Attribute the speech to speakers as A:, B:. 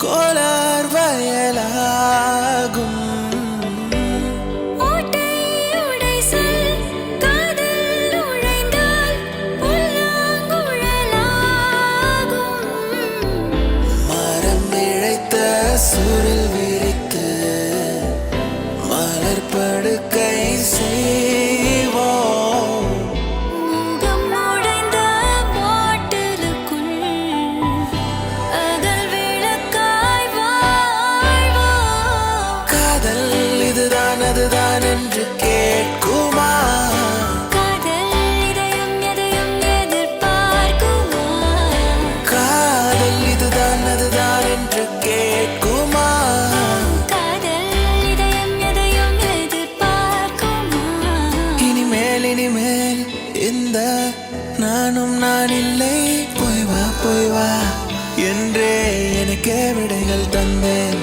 A: கோலார் வயலாகும். மரம் இழைத்த சுரில் விரித்து மலர் படுக்கை செய்வோம். காதல் இதுதான் அதுதான் என்று கேட்குமா? காதல் இதுதான் அதுதான் என்று கேட்குமா? இனிமேல் இனிமேல் இந்த நானும் நான் இல்லை, போய் வா என்றே எனக்கே விடைகள் தந்தேன்.